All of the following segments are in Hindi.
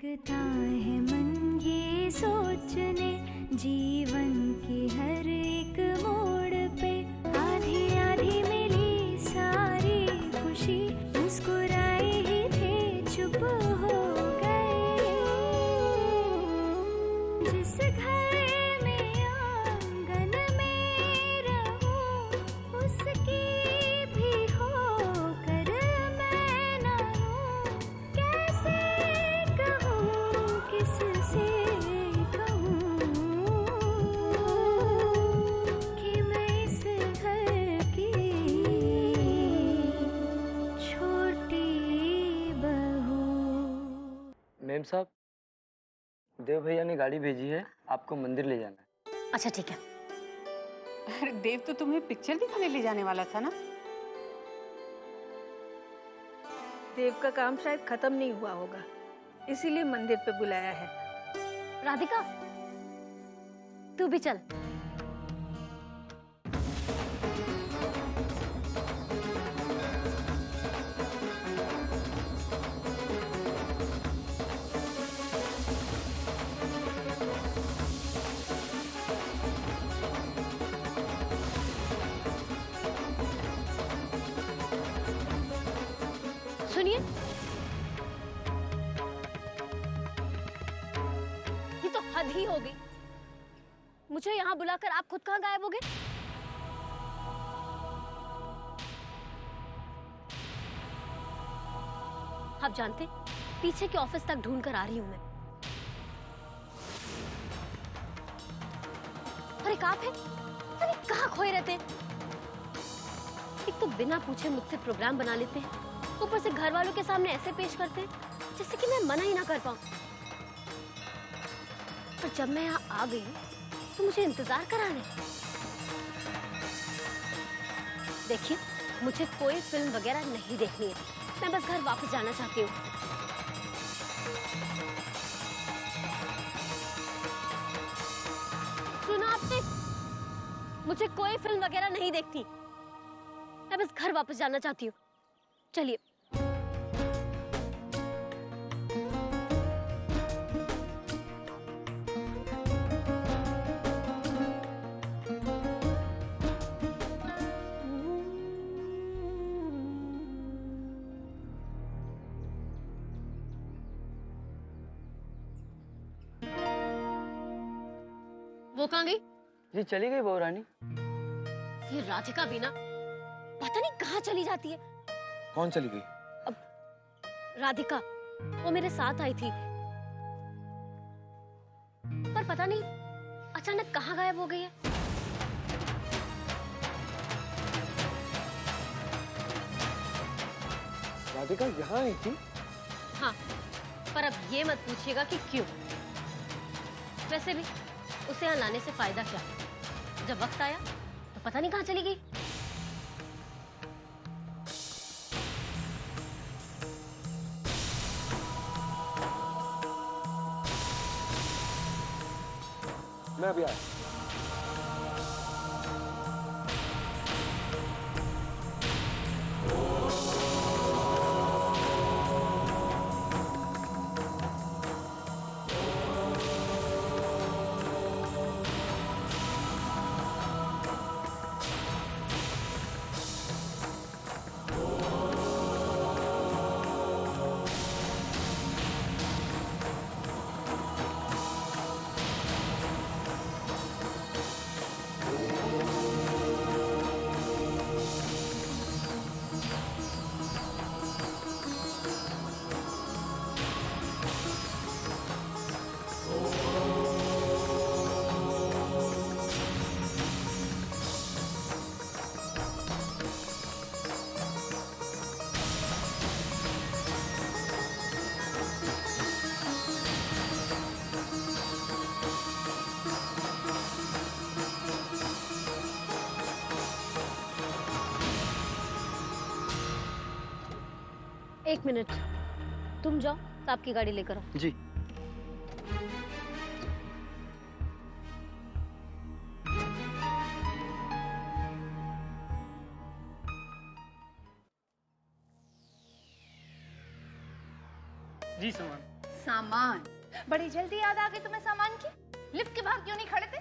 लगता है मन ये सोचने, जीवन के हर एक मोड़ पे आधी आधी मिली सारी खुशी, मुस्कुराए ही थे चुप हो गए। जिस घर में आंगन में रहूं, उसकी भी होकर मैं ना हूं। कैसे कहूं, किससे कहूं कि मैं इस घर की छोटी बहू। मैम साहब, देव भैया ने गाड़ी भेजी है, आपको मंदिर ले जाना है। अच्छा ठीक है। अरे देव तो तुम्हें पिक्चर दिखाने ले जाने वाला था ना। देव का काम शायद खत्म नहीं हुआ होगा, इसीलिए मंदिर पे बुलाया है। राधिका तू भी चल। सुनिए, ये तो हद ही हो गई। मुझे यहाँ बुलाकर आप खुद कहाँ गायब हो गए? आप जानते, पीछे के ऑफिस तक ढूंढ कर आ रही हूं मैं। अरे कहाँ थे? अरे कहाँ खोए रहते हैं? एक तो बिना पूछे मुझसे प्रोग्राम बना लेते हैं, ऊपर से घर वालों के सामने ऐसे पेश करते हैं जैसे कि मैं मना ही ना कर पाऊं। पर जब मैं यहाँ आ गई हूँ तो मुझे इंतजार कराने। देखिए, मुझे कोई फिल्म वगैरह नहीं देखनी है, मैं बस घर वापस जाना चाहती हूँ। सुना आपने? मुझे कोई फिल्म वगैरह नहीं देखती, मैं बस घर वापस जाना चाहती हूँ। चलिए। वो कहाँ गई? जी चली गई बहू रानी। ये राधिका भी ना पता नहीं कहाँ चली जाती है। कौन चली गई? अब राधिका, वो मेरे साथ आई थी, पर पता नहीं अचानक कहाँ गायब हो गई है। राधिका यहाँ आई थी? हाँ, पर अब ये मत पूछिएगा कि क्यों। वैसे भी उसे यहाँ लाने से फायदा क्या? जब वक्त आया तो पता नहीं कहाँ चली गई। मैं अभी आया। एक मिनट, तुम जाओ साहब की गाड़ी लेकर आओ। जी। जी सामान। सामान। बड़ी जल्दी याद आ गई तुम्हें सामान की। लिफ्ट के बाहर क्यों नहीं खड़े थे?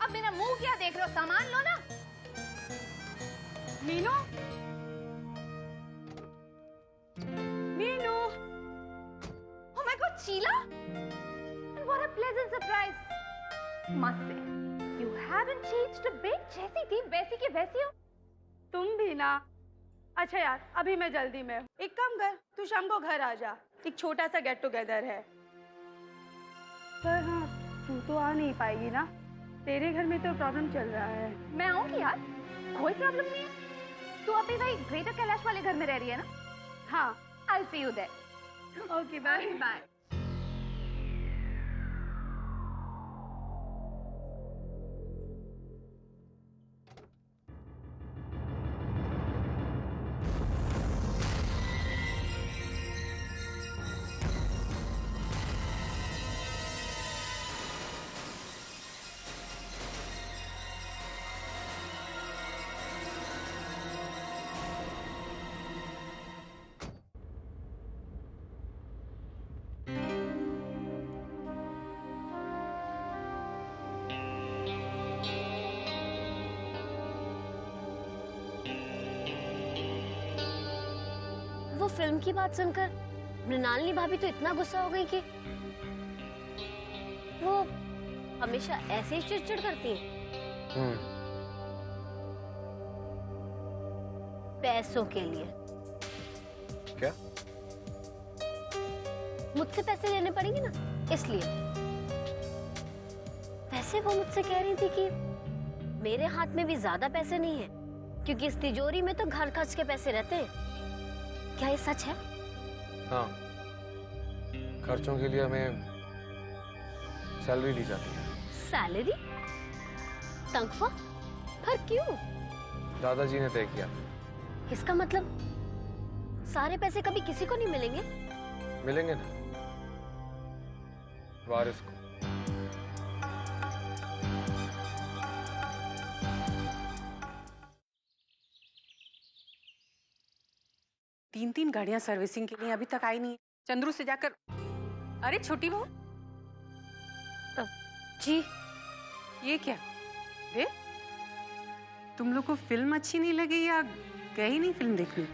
अब मेरा मुंह क्या देख रहे हो? सामान लो ना। Meenu, Meenu, oh my God, Sheila, what a pleasant surprise. Must say, you haven't changed a bit. जैसी थी वैसी की वैसी हो। तुम भी ना। अच्छा यार, अभी मैं जल्दी में हूँ। एक काम कर, तू शाम को घर आ जा। एक छोटा सा गेट टुगेदर है। पर हाँ, तू तो आ नहीं पाएगी ना। तेरे घर में तो प्रॉब्लम चल रहा है। मैं आऊंगी यार, कोई प्रॉब्लम नहीं है। तू अभी भाई ग्रेटर कैलाश वाले घर में रह रही है ना? हाँ। I'll see you there. Okay, bye bye. वो फिल्म की बात सुनकर मृणालिनी भाभी तो इतना गुस्सा हो गई कि वो हमेशा ऐसे ही चिड़चिड़ करती हैं। पैसों के लिए। क्या? मुझसे पैसे लेने पड़ेंगे ना, इसलिए। वैसे वो मुझसे कह रही थी कि मेरे हाथ में भी ज्यादा पैसे नहीं है, क्योंकि इस तिजोरी में तो घर खर्च के पैसे रहते हैं। क्या ये सच है? हाँ, खर्चों के लिए हमें सैलरी दी जाती है। सैलरी? तनख्वाह? पर क्यों? दादाजी ने तय किया। इसका मतलब सारे पैसे कभी किसी को नहीं मिलेंगे? मिलेंगे ना, वारिस को। तीन गाड़ियां सर्विसिंग के लिए अभी तक आई नहीं। चंद्रू से जाकर, अरे छोटी बहू। जी। ये क्या? वे? तुम लोग को फिल्म अच्छी नहीं लगी या गए ही नहीं फिल्म देखने?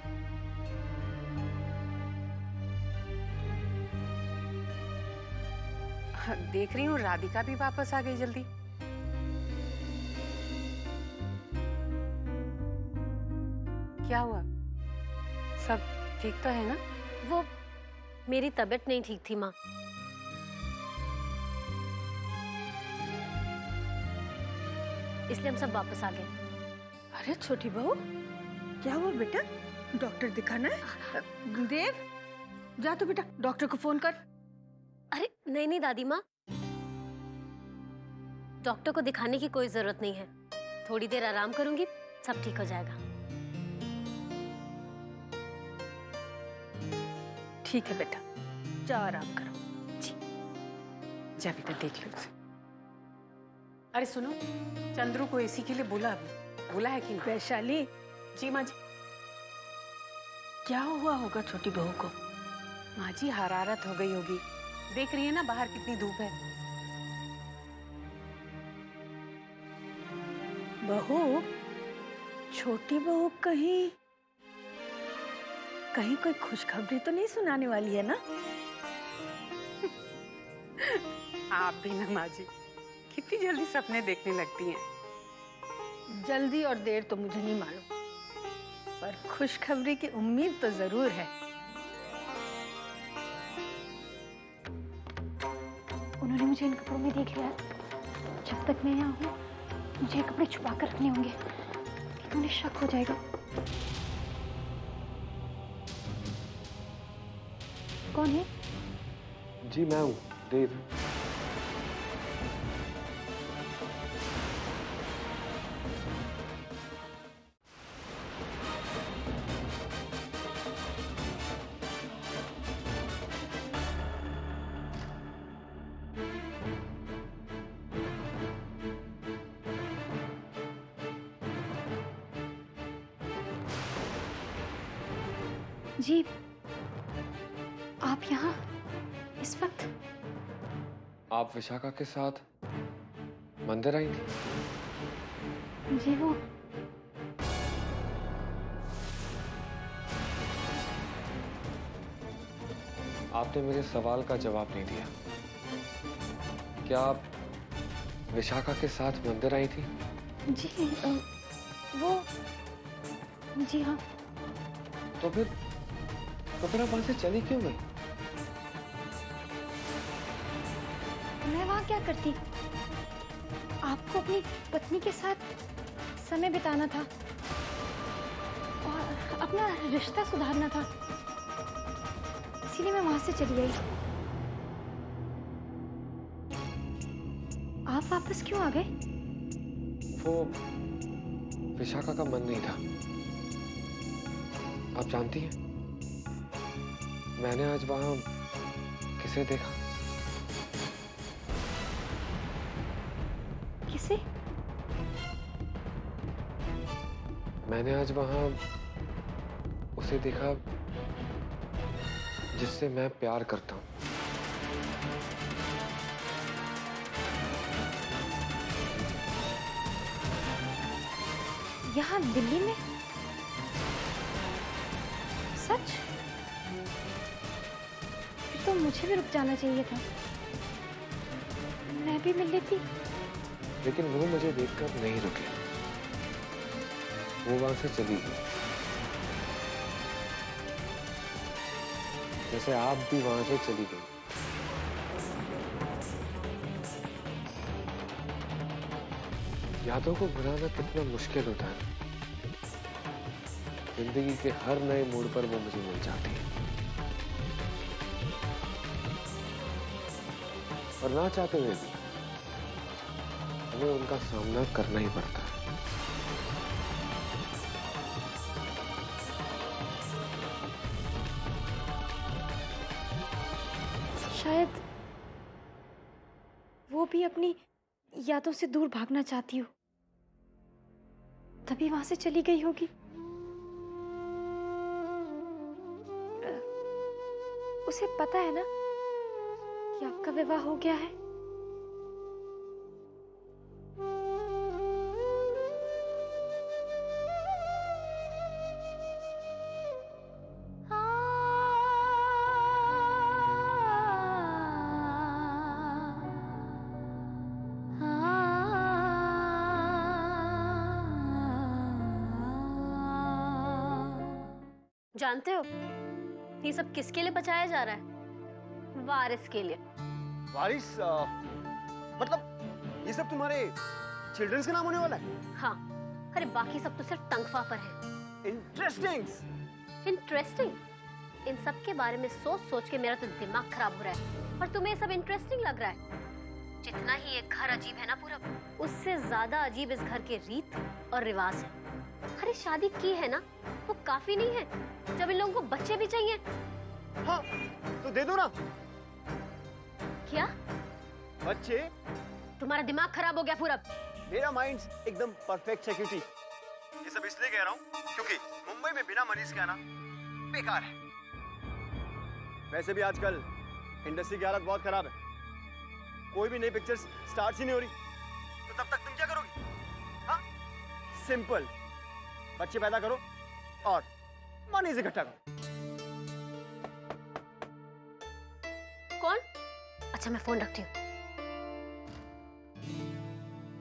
देख रही हूँ राधिका भी वापस आ गई जल्दी। क्या हुआ? सब ठीक तो है ना? वो मेरी तबीयत नहीं ठीक थी माँ। इसलिए हम सब वापस आ गए। अरे छोटी बहू, क्या हुआ बेटा? डॉक्टर दिखाना है? देव, जा तो बेटा डॉक्टर को फोन कर। अरे नहीं नहीं दादी माँ, डॉक्टर को दिखाने की कोई जरूरत नहीं है। थोड़ी देर आराम करूंगी, सब ठीक हो जाएगा। ठीक है बेटा, जाओ आराम करो। जी। जा बेटा देख लो उसे। अरे सुनो, चंद्रू को एसी के लिए बोला है कि नहीं? वैशाली। जी माँ जी। क्या हुआ होगा छोटी बहू को? माँ जी हरारत हो गई होगी। देख रही है ना बाहर कितनी धूप है। बहू, छोटी बहू कहीं कोई खुशखबरी तो नहीं सुनाने वाली है ना? आप भी ना माँ जी, कितनी जल्दी सपने देखने लगती हैं। जल्दी और देर तो मुझे नहीं मालूम, पर खुशखबरी की उम्मीद तो जरूर है। उन्होंने मुझे इन कपड़ों में देख लिया। जब तक मैं यहाँ हूँ, मुझे कपड़े छुपा कर रखने होंगे, नहीं तो उन्हें शक हो जाएगा। कौन है? जी मैं हूँ, देव। जी, आप यहाँ? इस वक्त? आप विशाखा के साथ मंदिर आई थी? जी वो आपने मेरे सवाल का जवाब नहीं दिया। क्या आप विशाखा के साथ मंदिर आई थी? जी वो जी हाँ। तो फिर आप वहां से चली क्यों गई? मैं वहाँ क्या करती? आपको अपनी पत्नी के साथ समय बिताना था और अपना रिश्ता सुधारना था, इसीलिए मैं वहां से चली गई। आप वापस क्यों आ गए? वो विशाखा का मन नहीं था। आप जानती हैं, मैंने आज वहां किसे देखा? किसे? मैंने आज वहां उसे देखा जिससे मैं प्यार करता हूं। यहाँ दिल्ली में? सच? फिर तो मुझे भी रुक जाना चाहिए था, मैं भी मिल लेती। लेकिन वो मुझे देखकर नहीं रुकी, वो वहां से चली गई। जैसे आप भी वहां से चली गई। यादों को भुलाना कितना मुश्किल होता है। जिंदगी के हर नए मोड़ पर वो मुझे मिल जाती है और ना चाहते हुए भी हमें उनका सामना करना ही पड़ता है। शायद वो भी अपनी यादों से दूर भागना चाहती हो, तभी वहां से चली गई होगी। उसे पता है ना कि आपका विवाह हो गया है? जानते हो ये सब किसके लिए बचाया जा रहा है? वारिस के लिए। वारिस मतलब ये सब तुम्हारे चिल्ड्रंस के नाम होने वाला है? हाँ, अरे बाकी सब तो सिर्फ तनख्वाह पर है। इंटरेस्टिंग? इन सब के बारे में सोच सोच के मेरा तो दिमाग खराब हो रहा है। और तुम्हें ये सब इंटरेस्टिंग लग रहा है? जितना ही ये घर अजीब है ना पूरा, उससे ज्यादा अजीब इस घर के रीत और रिवाज है। अरे शादी की है ना, वो काफी नहीं है जब इन लोगों को बच्चे भी चाहिए। हाँ, तो दे दो ना। क्या बच्चे? तुम्हारा दिमाग खराब हो गया पूरा? मेरा माइंड एकदम परफेक्ट है क्यूटी। ये सब इसलिए कह रहा हूँ क्योंकि मुंबई में बिना मनीष के आना बेकार है। वैसे भी आजकल इंडस्ट्री की हालत बहुत खराब है, कोई भी नई पिक्चर्स स्टार्ट ही नहीं हो रही, तो तब तक तुम क्या करोगी? हाँ, सिंपल, बच्चे पैदा करो और मनी से इकट्ठा करो। कौन? अच्छा मैं फोन रखती हूँ।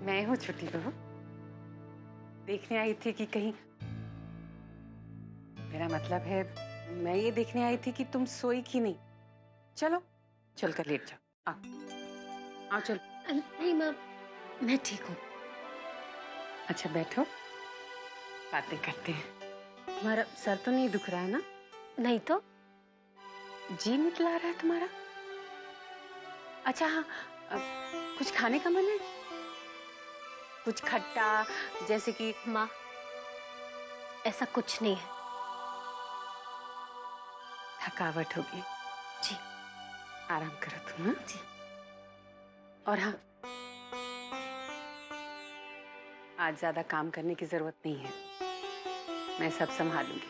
मैं हूँ छोटी बहू, देखने आई थी कि कहीं, मेरा मतलब है मैं ये देखने आई थी कि तुम सोई कि नहीं। चलो चल कर लेट जाओ। आओ चल। नहीं माँ, मैं ठीक हूँ। अच्छा बैठो, बातें करते हैं। तुम्हारा सर तो नहीं दुख रहा है ना? नहीं तो। जी मिटला रहा है तुम्हारा? अच्छा हाँ, कुछ खाने का मन है? कुछ खट्टा, जैसे कि? माँ ऐसा कुछ नहीं है। थकावट होगी। जी आराम करो तुम। हाँ जी। और हाँ, आज ज्यादा काम करने की जरूरत नहीं है, मैं सब संभालूंगी,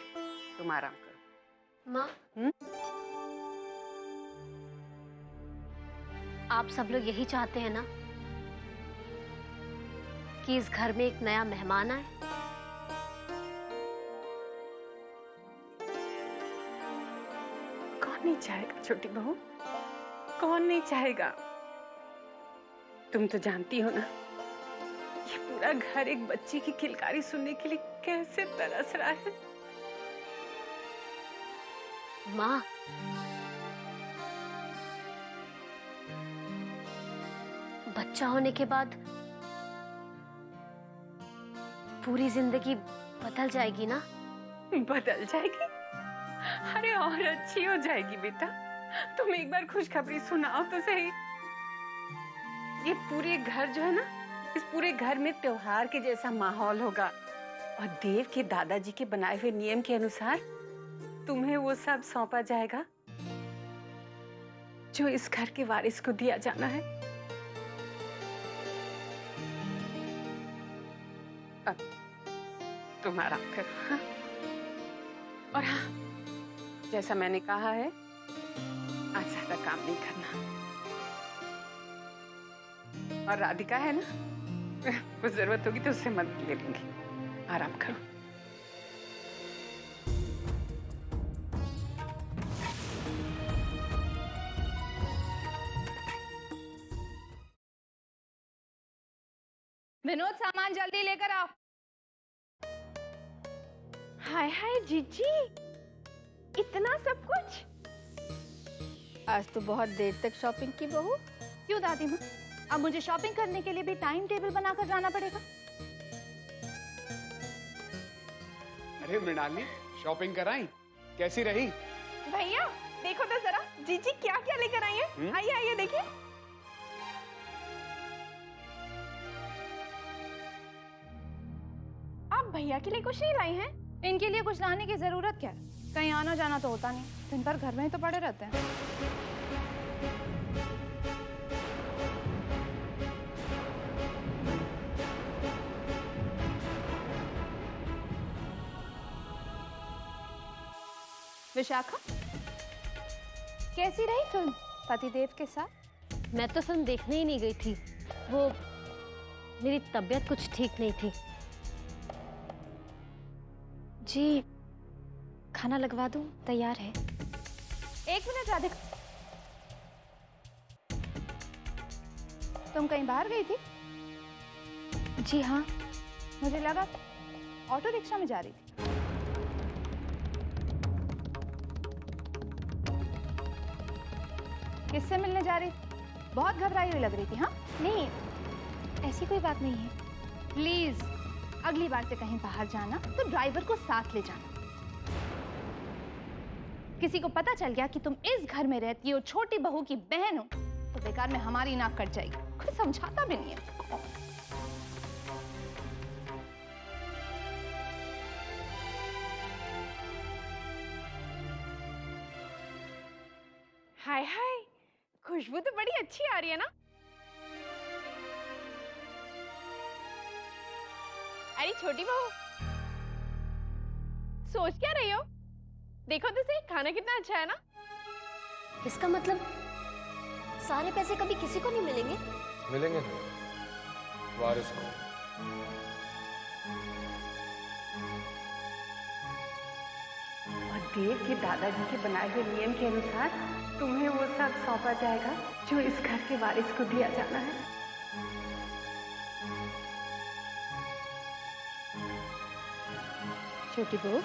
तुम आराम करो। माँ आप सब लोग यही चाहते हैं ना कि इस घर में एक नया मेहमान आए? कौन नहीं चाहेगा छोटी बहू, कौन नहीं चाहेगा। तुम तो जानती हो ना, ये पूरा घर एक बच्चे की किलकारी सुनने के लिए कैसे तरस रहा है। माँ, बच्चा होने के बाद पूरी जिंदगी बदल जाएगी ना? बदल जाएगी? अरे और अच्छी हो जाएगी बेटा। तुम एक बार खुशखबरी सुनाओ तो सही। ये पूरे घर जो है ना, इस पूरे घर में त्योहार के जैसा माहौल होगा और देव के दादाजी के बनाए हुए नियम के अनुसार तुम्हें वो सब सौंपा जाएगा जो इस घर के वारिस को दिया जाना है। अब तुम आराम करो, हाँ? और हाँ, जैसा मैंने कहा है, आज ज्यादा काम नहीं करना। और राधिका है ना, कुछ जरूरत होगी तो उससे मदद ले लूंगी। आराम करो। विनोद, सामान जल्दी लेकर आओ। हाय हाय जीजी, इतना सब कुछ? आज तो बहुत देर तक शॉपिंग की बहू। क्यों दादी माँ, अब मुझे शॉपिंग करने के लिए भी टाइम टेबल बनाकर जाना पड़ेगा? अरे मृणाली, शॉपिंग कराई? कैसी रही? भैया देखो तो जरा, जीजी क्या क्या लेकर आई है। आइए आइए देखिए। आप भैया के लिए कुछ नहीं लाई हैं? इनके लिए कुछ लाने की जरूरत क्या है? कहीं आना जाना तो होता नहीं, दिन भर घर में ही तो पड़े रहते हैं। विशाखा, कैसी रही फिल्म पतिदेव के साथ? मैं तो फिल्म देखने ही नहीं गई थी, वो मेरी तबीयत कुछ ठीक नहीं थी। जी, खाना लगवा दूं? तैयार है। एक मिनट राधिका, तुम कहीं बाहर गई थी? जी हाँ। मुझे लगा ऑटो रिक्शा में जा रही थी। किससे मिलने जा रही थी? बहुत घबराई हुई लग रही थी। हाँ नहीं, ऐसी कोई बात नहीं है। प्लीज अगली बार से कहीं बाहर जाना तो ड्राइवर को साथ ले जाना। किसी को पता चल गया कि तुम इस घर में रहती हो, छोटी बहू की बहन हो, तो बेकार में हमारी नाक कट जाएगी। कोई समझाता भी नहीं है। हाय हाय, खुशबू तो बड़ी अच्छी आ रही है ना? अरे छोटी बहू, सोच क्या रही हो? देखो तो सही, खाना कितना अच्छा है ना? इसका मतलब सारे पैसे कभी किसी को नहीं मिलेंगे? मिलेंगे ना, वारिस को। और देव के दादाजी के बनाए हुए नियम के अनुसार तुम्हें वो सब सौंपा जाएगा जो इस घर के वारिस को दिया जाना है। छोटी बहू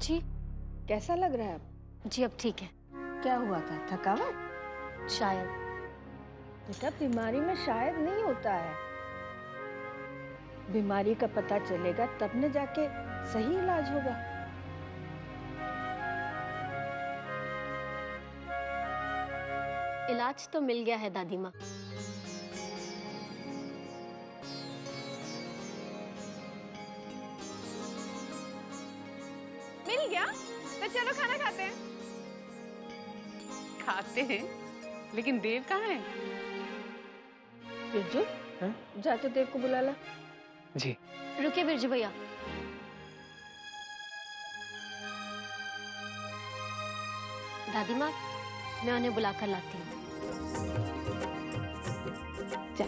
जी, कैसा लग रहा है अब? जी अब ठीक है। क्या हुआ था? थकावट? शायद। बेटा, बीमारी में शायद नहीं होता है। बीमारी का पता चलेगा तब न जाके सही इलाज होगा। इलाज तो मिल गया है दादी माँ। मिल गया तो चलो खाना खाते हैं। खाते हैं, लेकिन देव कहाँ है? बिरजू, जा तो देव को बुला ला। जी। रुके बिरजू भैया, दादी माँ मैं उन्हें बुला कर लाती हूँ। जा।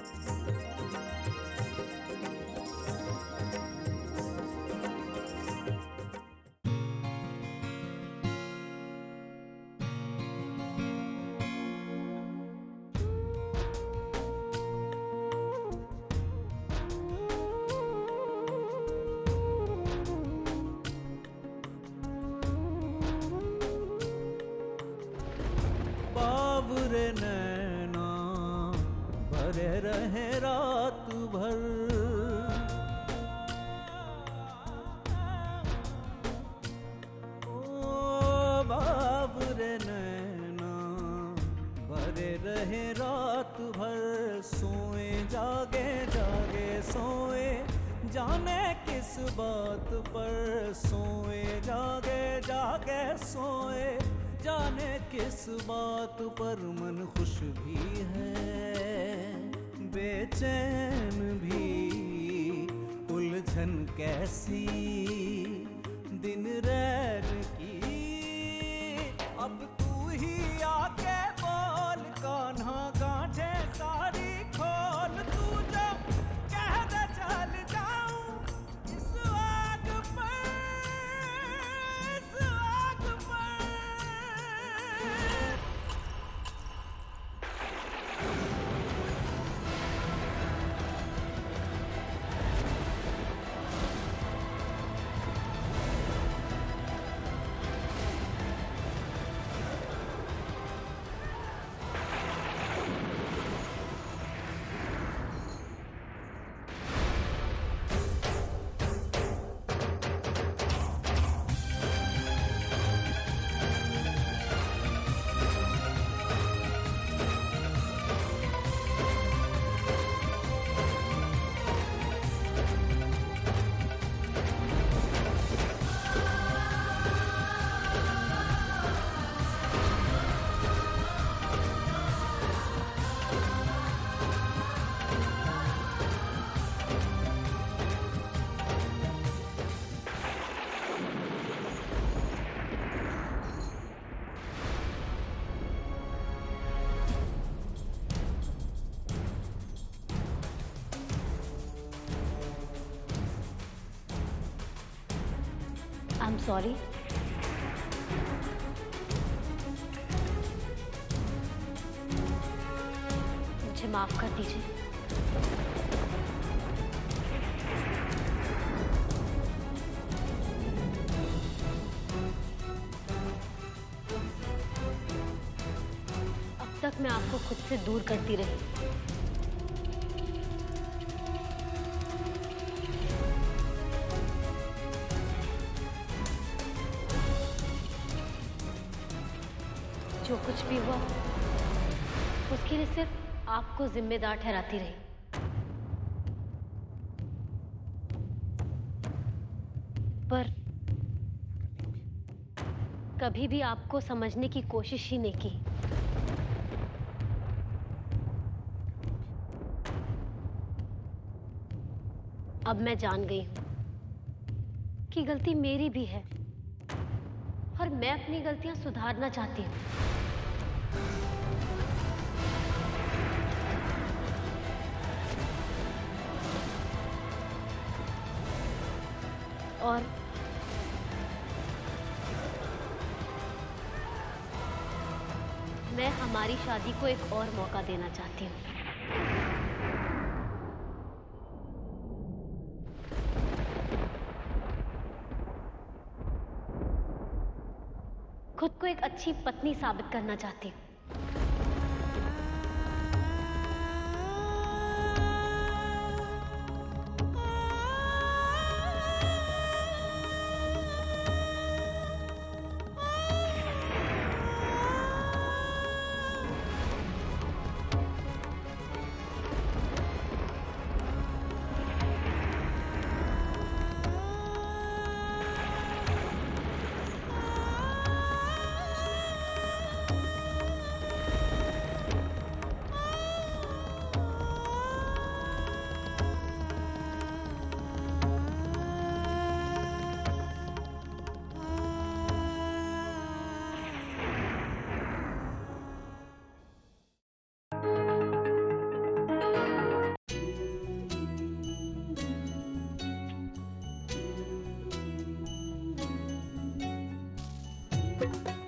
बाबरे नैना भरे रहे रात भर, ओ बाबरे नैना भरे रहे रात भर, सोए जागे जागे सोए जाने किस बात पर, सोए जागे जागे सोए जाने किस बात पर, मन खुश भी है बेचैन भी, उलझन कैसी दिन रैन की, अब तू ही आके बोल कान्हा गांठे सारी खोल, तू जो कह दे चल जाऊं इस आग पर, इस आग पर। I'm sorry. मुझे माफ कर दीजिए। अब तक मैं आपको खुद से दूर करती रही, जो कुछ भी हुआ उसके लिए सिर्फ आपको जिम्मेदार ठहराती रही। पर कभी भी आपको समझने की कोशिश ही नहीं की। अब मैं जान गई हूं कि गलती मेरी भी है और मैं अपनी गलतियां सुधारना चाहती हूँ। और मैं हमारी शादी को एक और मौका देना चाहती हूँ। खुद को एक अच्छी पत्नी साबित करना चाहती हूँ। है।